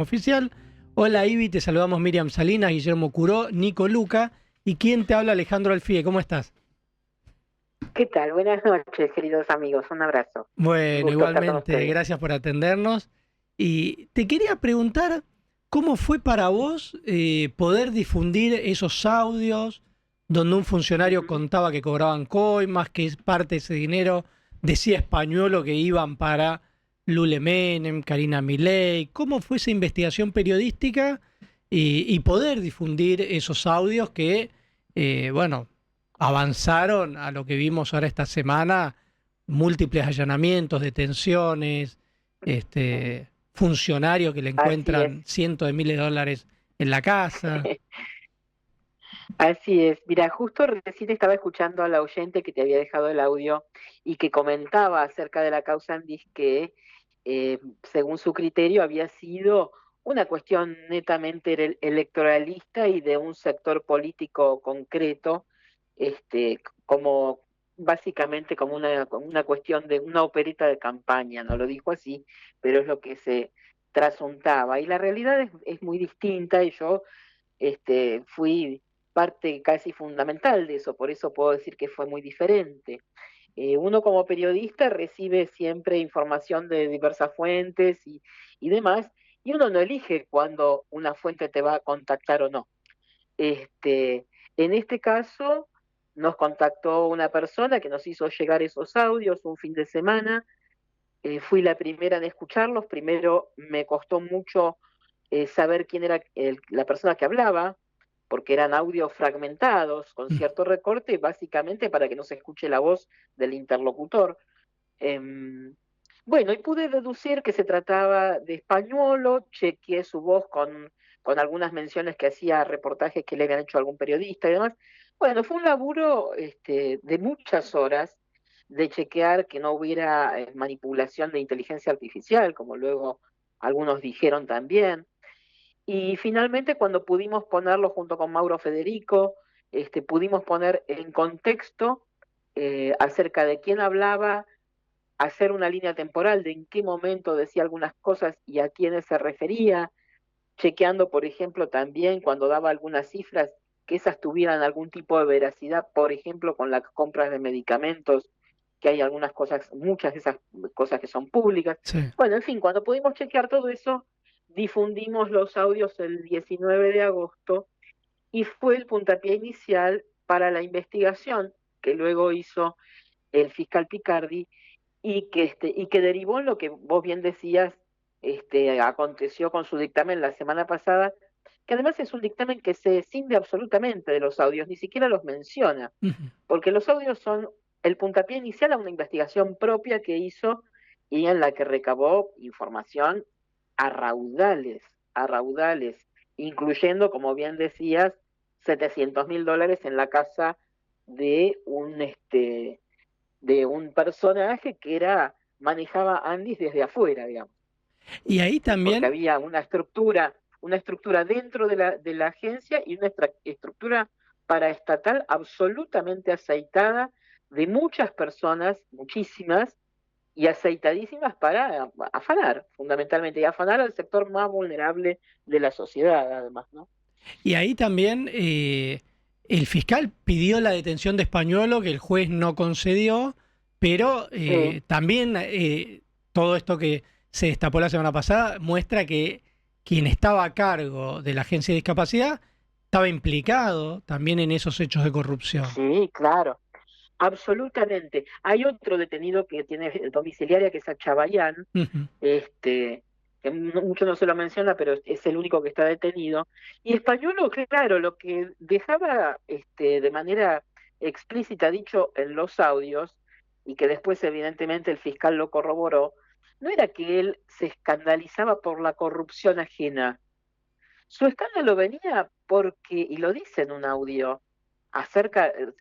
Oficial. Hola Ivi, te saludamos Miriam Salinas, Guillermo Curó, Nico Luca y quién te habla Alejandro Alfie. ¿Cómo estás? ¿Qué tal? Buenas noches, queridos amigos. Un abrazo. Un Bueno, gusto estar con igualmente, ustedes. gracias por atendernos. Y te quería preguntar, ¿cómo fue para vos poder difundir esos audios donde un funcionario Ujú. contaba que cobraban coimas, que parte de ese dinero decía español que iban para Lule Menem, Karina Milei? ¿Cómo fue esa investigación periodística y poder difundir esos audios que, bueno, avanzaron a lo que vimos ahora esta semana? Múltiples allanamientos, detenciones, funcionarios que le Así es. encuentran cientos de miles de dólares en la casa. Así es. Mira, justo recién estaba escuchando a la oyente que te había dejado el audio y que comentaba acerca de la causa Andis que, según su criterio, había sido una cuestión netamente electoralista y de un sector político concreto, como básicamente como una cuestión de una opereta de campaña. No lo dijo así, pero es lo que se trasuntaba. Y la realidad es muy distinta y yo fui parte casi fundamental de eso, por eso puedo decir que fue muy diferente. Uno como periodista recibe siempre información de diversas fuentes y demás, y uno no elige cuándo una fuente te va a contactar o no. Este, en este caso, nos contactó una persona que nos hizo llegar esos audios un fin de semana. Fui la primera en escucharlos. Primero me costó mucho saber quién era la persona que hablaba, porque eran audios fragmentados, con cierto recorte, básicamente para que no se escuche la voz del interlocutor. Em, bueno, y pude deducir que se trataba de españolo. Chequeé su voz con algunas menciones que hacía, reportajes que le habían hecho algún periodista y demás. Bueno, fue un laburo de muchas horas de chequear que no hubiera manipulación de inteligencia artificial, como luego algunos dijeron también. Y finalmente, cuando pudimos ponerlo junto con Mauro Federico, pudimos poner en contexto acerca de quién hablaba, hacer una línea temporal de en qué momento decía algunas cosas y a quiénes se refería, chequeando, por ejemplo, también cuando daba algunas cifras, que esas tuvieran algún tipo de veracidad, por ejemplo, con las compras de medicamentos, que hay algunas cosas, muchas de esas cosas que son públicas. Sí. Bueno, en fin, cuando pudimos chequear todo eso, difundimos los audios el 19 de agosto y fue el puntapié inicial para la investigación que luego hizo el fiscal Picardi y que derivó en lo que vos bien decías, aconteció con su dictamen la semana pasada, que además es un dictamen que se escinde absolutamente de los audios, ni siquiera los menciona, Ujú. porque los audios son el puntapié inicial a una investigación propia que hizo y en la que recabó información a raudales, incluyendo, como bien decías, $700.000 en la casa de un personaje que manejaba Andis desde afuera, digamos, Y ahí porque también, había una estructura dentro de la agencia y una estructura paraestatal absolutamente aceitada de muchas personas, muchísimas, y aceitadísimas para afanar, fundamentalmente, y afanar al sector más vulnerable de la sociedad, además, ¿no? y ahí también el fiscal pidió la detención de Españolo, que el juez no concedió, pero Sí. también todo esto que se destapó la semana pasada muestra que quien estaba a cargo de la agencia de discapacidad estaba implicado también en esos hechos de corrupción. Sí, claro. Absolutamente. Hay otro detenido que tiene domiciliaria, que es Achabayán, Ujú. este, que mucho no se lo menciona, pero es el único que está detenido. Y Españolo, claro, lo que dejaba de manera explícita dicho en los audios, y que después evidentemente el fiscal lo corroboró, no era que él se escandalizaba por la corrupción ajena. Su escándalo venía porque, y lo dice en un audio,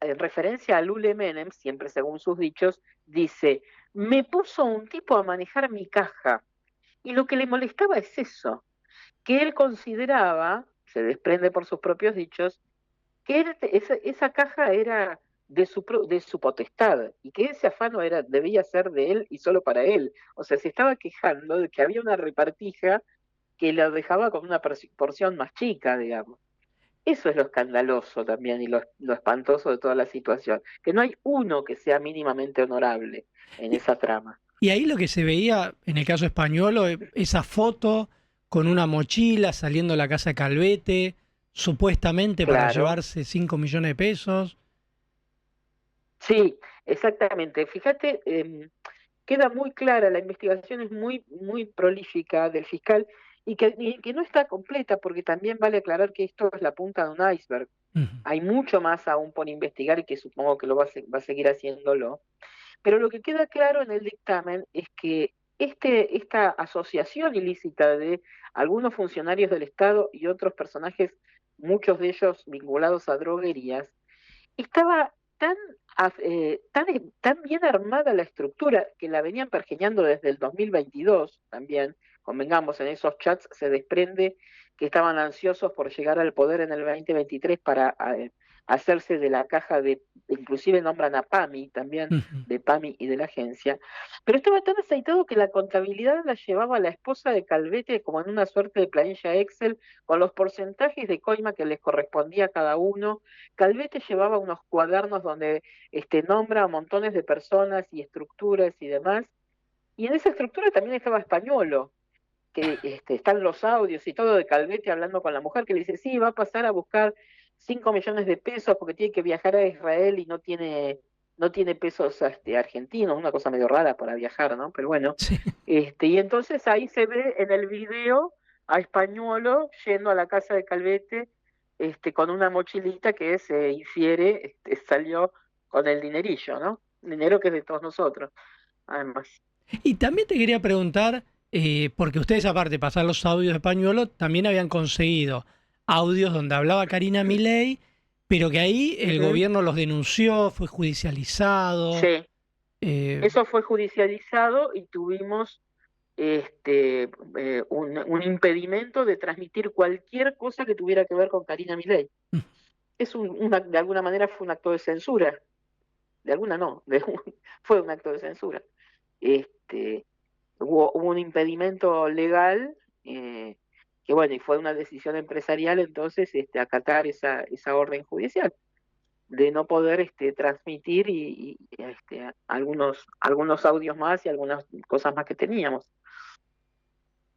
en referencia a Lule Menem, siempre según sus dichos, dice, me puso un tipo a manejar mi caja. Y lo que le molestaba es eso, que él consideraba, se desprende por sus propios dichos, que esa caja era de su potestad y que ese afano debía ser de él y solo para él. O sea, se estaba quejando de que había una repartija que lo dejaba con una porción más chica, digamos. Eso es lo escandaloso también y lo espantoso de toda la situación, que no hay uno que sea mínimamente honorable en Y, esa trama. y ahí lo que se veía, en el caso español, esa foto con una mochila saliendo de la casa de Calvete, supuestamente para Claro, llevarse 5 millones de pesos. sí, exactamente. Fíjate, queda muy clara, la investigación es muy prolífica del fiscal y que no está completa porque también vale aclarar que esto es la punta de un iceberg. Ujú. Hay mucho más aún por investigar y que supongo que lo va a seguir haciéndolo. Pero lo que queda claro en el dictamen es que esta asociación ilícita de algunos funcionarios del Estado y otros personajes, muchos de ellos vinculados a droguerías, estaba tan bien armada la estructura que la venían pergeñando desde el 2022 también. Convengamos, en esos chats se desprende que estaban ansiosos por llegar al poder en el 2023 para hacerse de la caja inclusive nombran a PAMI también, Ujú. de PAMI y de la agencia, pero estaba tan aceitado que la contabilidad la llevaba la esposa de Calvete como en una suerte de planilla Excel con los porcentajes de coima que les correspondía a cada uno. Calvete llevaba unos cuadernos donde nombra a montones de personas y estructuras y demás, y en esa estructura también estaba Españolo, que están los audios y todo de Calvete hablando con la mujer, que le dice, sí, va a pasar a buscar 5 millones de pesos porque tiene que viajar a Israel y no tiene pesos argentinos, una cosa medio rara para viajar, ¿no? Pero bueno, Sí. y entonces ahí se ve en el video a Españolo yendo a la casa de Calvete con una mochilita que se infiere, salió con el dinerillo, ¿no? Dinero que es de todos nosotros, además. Y también te quería preguntar, porque ustedes aparte de pasar los audios de Pañuelo, también habían conseguido audios donde hablaba Karina Milei, pero que ahí el Ujú. gobierno los denunció, fue judicializado. Sí, eh, eso fue judicializado y tuvimos un impedimento de transmitir cualquier cosa que tuviera que ver con Karina Milei. De alguna manera fue un acto de censura, de alguna no, fue un acto de censura. Este, hubo un impedimento legal, que bueno, y fue una decisión empresarial entonces acatar esa orden judicial de no poder transmitir algunos audios más y algunas cosas más que teníamos.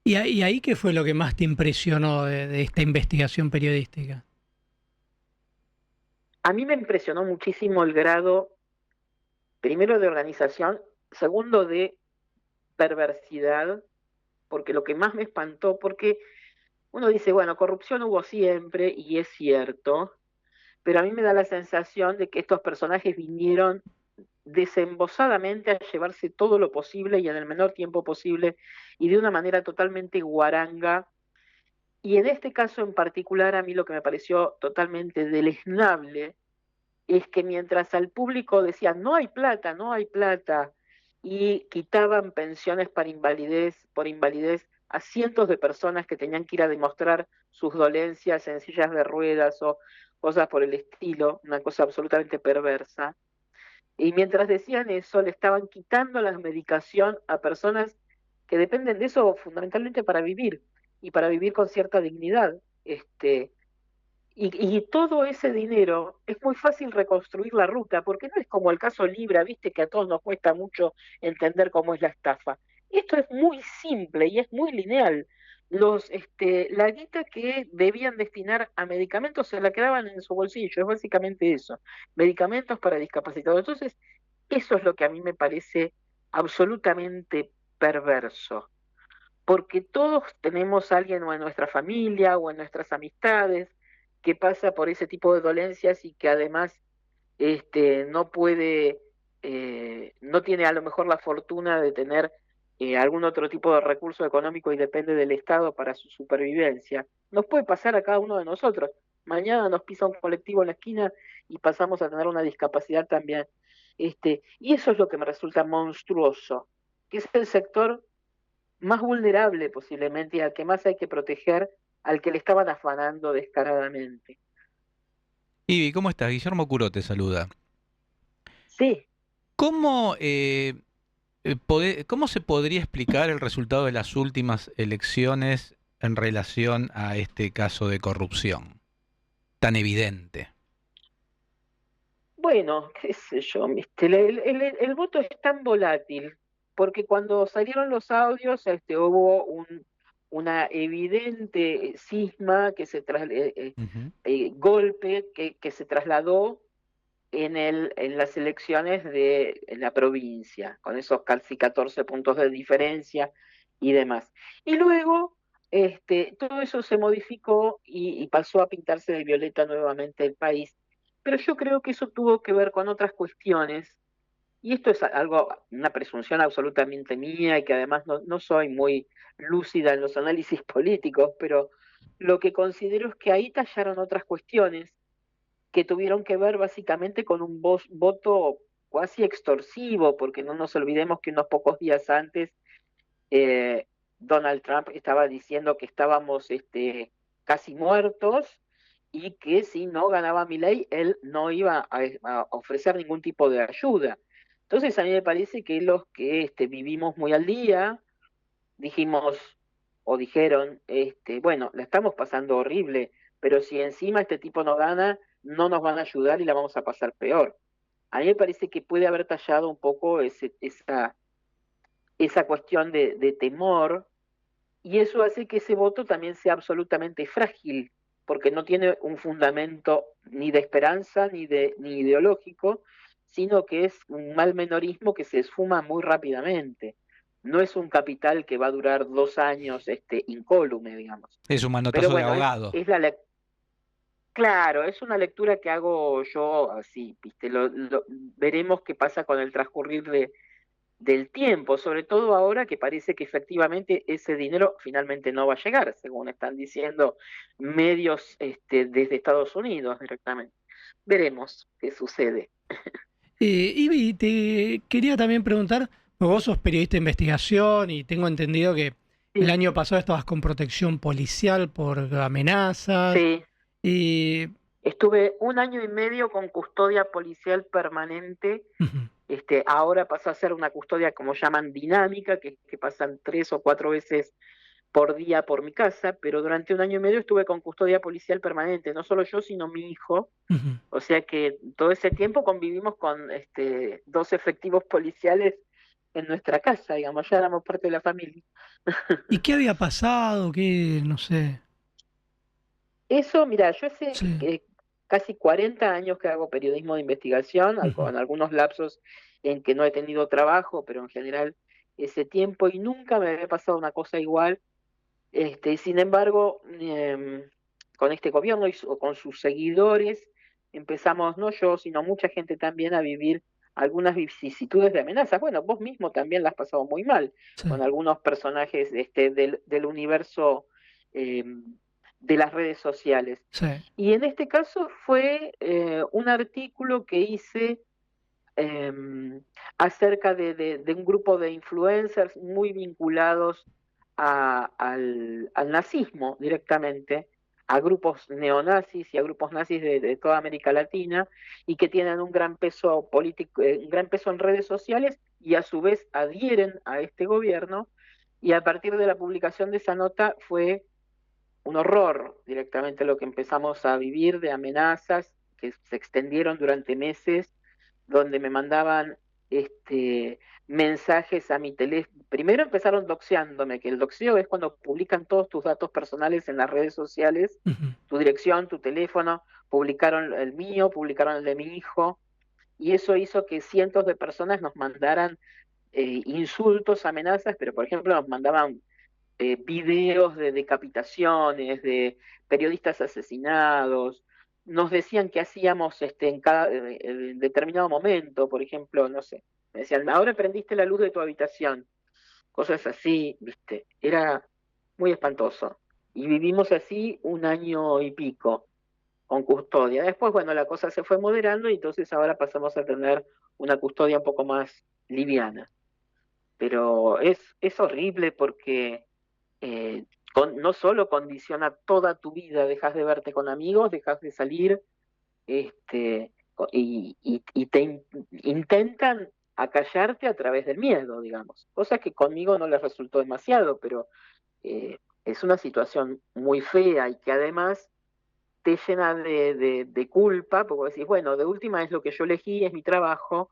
y ahí, ¿qué fue lo que más te impresionó de esta investigación periodística? A mí me impresionó muchísimo el grado, primero de organización, segundo de perversidad, porque lo que más me espantó, porque uno dice, bueno, corrupción hubo siempre y es cierto, pero a mí me da la sensación de que estos personajes vinieron desembosadamente a llevarse todo lo posible y en el menor tiempo posible y de una manera totalmente guaranga. Y en este caso en particular, a mí lo que me pareció totalmente deleznable es que mientras al público decían no hay plata, no hay plata, y quitaban pensiones por invalidez a cientos de personas que tenían que ir a demostrar sus dolencias en sillas de ruedas o cosas por el estilo, una cosa absolutamente perversa. Y mientras decían eso, le estaban quitando la medicación a personas que dependen de eso fundamentalmente para vivir y para vivir con cierta dignidad. Y todo ese dinero es muy fácil reconstruir la ruta, porque no es como el caso Libra, viste que a todos nos cuesta mucho entender cómo es la estafa. Esto es muy simple y es muy lineal. La guita que debían destinar a medicamentos se la quedaban en su bolsillo, es básicamente eso, medicamentos para discapacitados. Entonces, eso es lo que a mí me parece absolutamente perverso, porque todos tenemos a alguien o en nuestra familia o en nuestras amistades que pasa por ese tipo de dolencias y que además no puede, no tiene a lo mejor la fortuna de tener algún otro tipo de recurso económico y depende del Estado para su supervivencia. Nos puede pasar a cada uno de nosotros. Mañana nos pisa un colectivo en la esquina y pasamos a tener una discapacidad también. Y eso es lo que me resulta monstruoso, que es el sector más vulnerable posiblemente y al que más hay que proteger, al que le estaban afanando descaradamente. Ivi, ¿cómo estás? Guillermo Curó te saluda. Sí, ¿Cómo, cómo se podría explicar el resultado de las últimas elecciones en relación a este caso de corrupción tan evidente? Bueno, qué sé yo, ¿viste? El voto es tan volátil, porque cuando salieron los audios, hubo una evidente cisma Ujú. golpe que se trasladó en las elecciones de en la provincia, con esos casi 14 puntos de diferencia y demás. Y luego, todo eso se modificó y pasó a pintarse de violeta nuevamente el país. Pero yo creo que eso tuvo que ver con otras cuestiones, y esto es algo, una presunción absolutamente mía, y que además no soy muy lúcida en los análisis políticos, pero lo que considero es que ahí tallaron otras cuestiones que tuvieron que ver básicamente con un voto casi extorsivo, porque no nos olvidemos que unos pocos días antes eh, Donald Trump estaba diciendo que estábamos casi muertos y que si no ganaba Milei, él no iba a ofrecer ningún tipo de ayuda. Entonces a mí me parece que los que vivimos muy al día, dijimos o dijeron, bueno, la estamos pasando horrible, pero si encima este tipo no gana, no nos van a ayudar y la vamos a pasar peor. A mí me parece que puede haber tallado un poco esa cuestión de temor, y eso hace que ese voto también sea absolutamente frágil, porque no tiene un fundamento ni de esperanza ni ideológico, sino que es un mal menorismo que se esfuma muy rápidamente. No es un capital que va a durar 2 años incólume, digamos. Es un Pero manotazo de bueno, ahogado. claro, es una lectura que hago yo así, ¿viste? Veremos qué pasa con el transcurrir del tiempo, sobre todo ahora que parece que efectivamente ese dinero finalmente no va a llegar, según están diciendo medios desde Estados Unidos directamente. Veremos qué sucede. Y te quería también preguntar, pues vos sos periodista de investigación y tengo entendido que el Sí, año pasado estabas con protección policial por amenazas. sí. Y, Estuve 1 año y medio con custodia policial permanente. ujú, Ahora pasó a ser una custodia, como llaman, dinámica, que pasan 3 o 4 veces por día por mi casa, pero durante 1 año y medio estuve con custodia policial permanente, no solo yo, sino mi hijo. ujú. O sea que todo ese tiempo convivimos con 2 efectivos policiales en nuestra casa, digamos, ya éramos parte de la familia. ¿Y qué había pasado? ¿Qué, no sé? Eso, mira, yo hace Sí. casi 40 años que hago periodismo de investigación, Ujú, con algunos lapsos en que no he tenido trabajo, pero en general ese tiempo, y nunca me había pasado una cosa igual. Sin embargo, con este gobierno o con sus seguidores, empezamos, no yo, sino mucha gente también, a vivir algunas vicisitudes de amenazas. Bueno, vos mismo también las has pasado muy mal sí, con algunos personajes del universo eh, de las redes sociales. sí. Y en este caso fue un artículo que hice eh, acerca de un grupo de influencers muy vinculados al nazismo directamente, a grupos neonazis y a grupos nazis de toda América Latina, y que tienen un gran peso político, un gran peso en redes sociales, y a su vez adhieren a este gobierno. Y a partir de la publicación de esa nota fue un horror directamente lo que empezamos a vivir, de amenazas que se extendieron durante meses, donde me mandaban mensajes a mi teléfono. Primero empezaron doxeándome, que el doxeo es cuando publican todos tus datos personales en las redes sociales, Ujú. tu dirección, tu teléfono. Publicaron el mío, publicaron el de mi hijo, y eso hizo que cientos de personas nos mandaran insultos, amenazas, pero por ejemplo nos mandaban videos de decapitaciones, de periodistas asesinados. Nos decían qué hacíamos en cada en determinado momento. Por ejemplo, no sé, me decían, ahora prendiste la luz de tu habitación, cosas así, ¿viste? Era muy espantoso. Y vivimos así 1 año y pico con custodia. Después, bueno, la cosa se fue moderando, y entonces ahora pasamos a tener una custodia un poco más liviana. Pero es horrible porque no solo condiciona toda tu vida, dejas de verte con amigos, dejas de salir, y intentan acallarte a través del miedo, digamos. Cosa que conmigo no les resultó demasiado, pero es una situación muy fea y que además te llena de culpa, porque vos decís, bueno, de última es lo que yo elegí, es mi trabajo,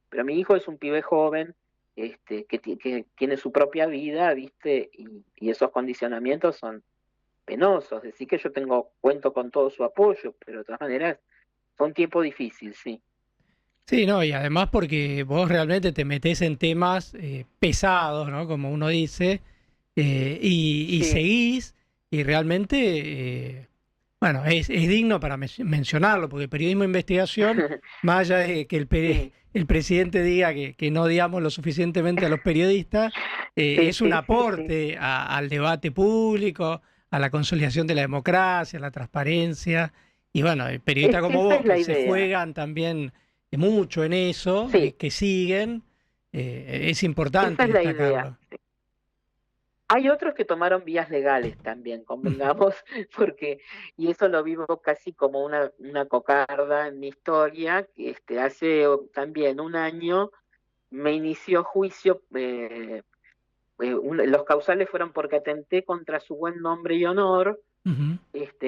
pero mi hijo es un pibe joven, que tiene su propia vida, ¿viste? Y esos condicionamientos son penosos. Decir que yo cuento con todo su apoyo, pero de todas maneras fue un tiempo difícil, sí. Sí, no, y además porque vos realmente te metés en temas pesados, ¿no? Como uno dice, y Sí, seguís, y realmente, bueno, es digno para mencionarlo, porque el periodismo de investigación, más allá de que sí, el presidente diga que no odiamos lo suficientemente a los periodistas, sí, es un sí, sí. aporte al debate público, a la consolidación de la democracia, a la transparencia, y bueno, Es periodistas que como esa vos, es que la se idea. juegan también mucho en eso, Sí, que siguen, es importante esa es la idea. destacarlo. Hay otros que tomaron vías legales también, convengamos, porque, y eso lo vivo casi como una cocarda en mi historia, que hace también un año me inició juicio, los causales fueron porque atenté contra su buen nombre y honor, Ujú.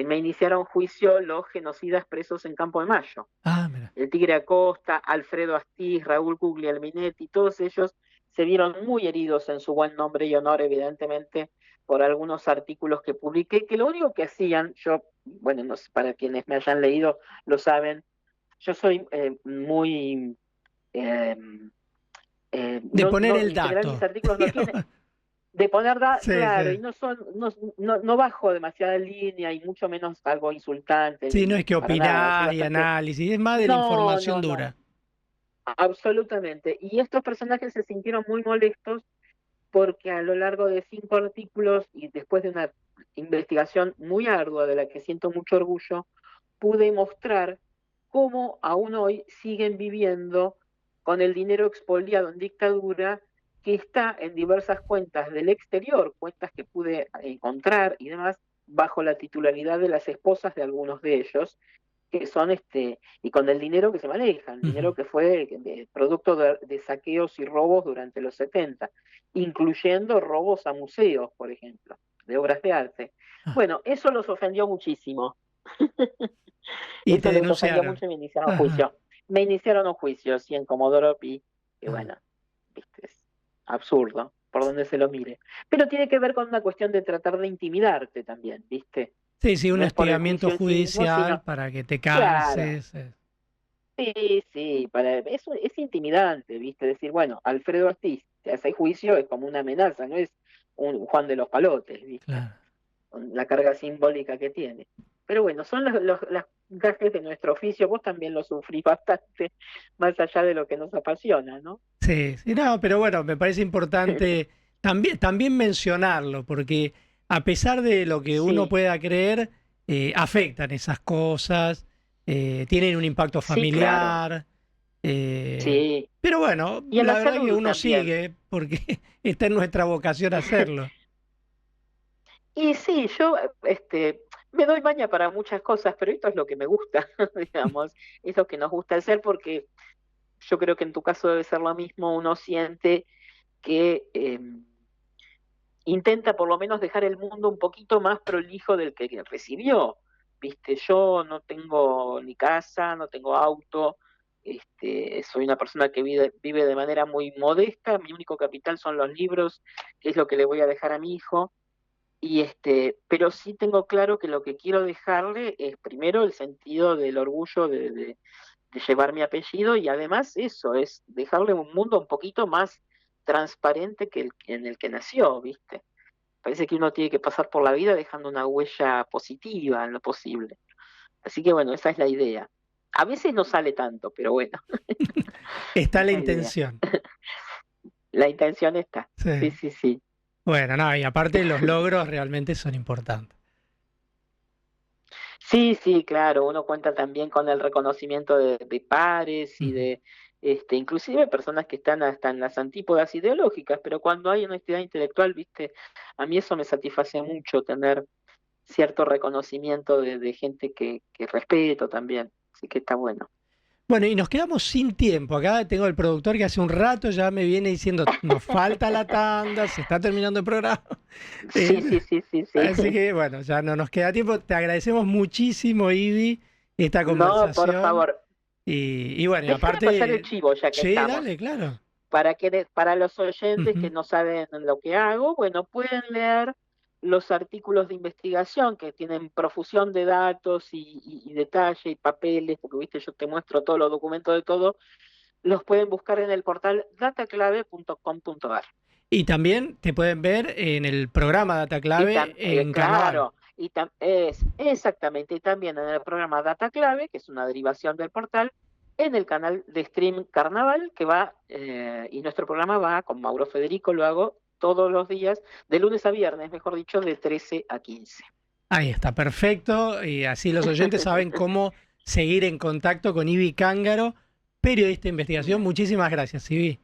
me iniciaron juicio los genocidas presos en Campo de Mayo. Ah, mira. El Tigre Acosta, Alfredo Astiz, Raúl Guglielminetti, todos ellos se vieron muy heridos en su buen nombre y honor, evidentemente, por algunos artículos que publiqué, que lo único que hacían, yo, bueno, no sé, para quienes me hayan leído lo saben, yo soy muy... eh, De poner no, el en general mis dato. artículos no tienen, de poner, Sí, claro, y sí. no son, no bajo demasiada línea y mucho menos algo insultante, Sí, no es que para nada, soy opinás y bastante... análisis, es más de la No, información no, no. dura. Absolutamente. Y estos personajes se sintieron muy molestos porque a lo largo de 5 artículos y después de una investigación muy ardua de la que siento mucho orgullo, pude mostrar cómo aún hoy siguen viviendo con el dinero expoliado en dictadura que está en diversas cuentas del exterior, cuentas que pude encontrar y demás, bajo la titularidad de las esposas de algunos de ellos, que son y con el dinero que se maneja, el Ujú. dinero que fue producto de saqueos y robos durante los 70, incluyendo robos a museos, por ejemplo, de obras de arte. Ah, Bueno, eso los ofendió muchísimo. y te Eso les ofendió denunciaron. mucho y me iniciaron Ajá. juicio. Me iniciaron un juicio, sí, en Comodoro Pi, que Ah. bueno, viste, es absurdo, por donde se lo mire. Pero tiene que ver con una cuestión de tratar de intimidarte también, ¿viste? Sí, sí, un No es por el hostigamiento juicio en sí mismo, judicial sino, para que te claro, canses. sí, sí, es intimidante, ¿viste? Decir, bueno, Alfredo Ortiz te hace juicio, es como una amenaza, no es un Juan de los Palotes, ¿viste? Claro. Con la carga simbólica que tiene. Pero bueno, son las gajes de nuestro oficio, vos también lo sufrís bastante, más allá de lo que nos apasiona, ¿no? Sí, sí, no, pero bueno, me parece importante también mencionarlo, porque a pesar de lo que uno Sí, pueda creer, afectan esas cosas, tienen un impacto sí, claro, familiar, sí. pero bueno, Y en la la verdad que salud uno también. sigue porque está en nuestra vocación hacerlo. Y sí, yo me doy maña para muchas cosas, pero esto es lo que me gusta, digamos, es lo que nos gusta hacer porque yo creo que en tu caso debe ser lo mismo, uno siente que intenta por lo menos dejar el mundo un poquito más prolijo del que recibió. Viste, yo no tengo ni casa, no tengo auto, soy una persona que vive de manera muy modesta, mi único capital son los libros, que es lo que le voy a dejar a mi hijo, pero sí tengo claro que lo que quiero dejarle es primero el sentido del orgullo de llevar mi apellido y además eso, es dejarle un mundo un poquito más transparente que en el que nació, ¿viste? Parece que uno tiene que pasar por la vida dejando una huella positiva en lo posible. Así que bueno, esa es la idea. A veces no sale tanto, pero bueno, Está es la la idea. intención. La intención está. Sí. Sí, sí, sí. Bueno, no, y aparte los logros realmente son importantes. Sí, sí, claro, uno cuenta también con el reconocimiento de pares y Ujú. de, inclusive personas que están hasta en las antípodas ideológicas, pero cuando hay honestidad intelectual, viste, a mí eso me satisface mucho, tener cierto reconocimiento de gente que respeto también, así que está bueno. Bueno, y nos quedamos sin tiempo. Acá tengo el productor que hace un rato ya me viene diciendo, nos falta la tanda, se está terminando el programa. Sí, sí, sí, sí, Así sí. que bueno, ya no nos queda tiempo. Te agradecemos muchísimo, Ivy, esta No, por conversación. favor, Y bueno, y déjame pasar el aparte, chivo ya que sí, estamos. dale, claro. Para los oyentes que Ujú. no saben lo que hago, bueno, pueden leer los artículos de investigación que tienen profusión de datos y detalle y papeles, porque viste, yo te muestro todos los documentos de todo, los pueden buscar en el portal dataclave.com.ar. Y también te pueden ver en el programa Data Clave en Carnaval. Claro, es exactamente, y también en el programa Data Clave, que es una derivación del portal, en el canal de stream Carnaval, que va, y nuestro programa va, con Mauro Federico, lo hago todos los días, de lunes a viernes, mejor dicho, de 13 a 15. Ahí está, perfecto. Y así los oyentes saben cómo seguir en contacto con Ivy Cángaro, periodista de investigación. Muchísimas gracias, Ivy.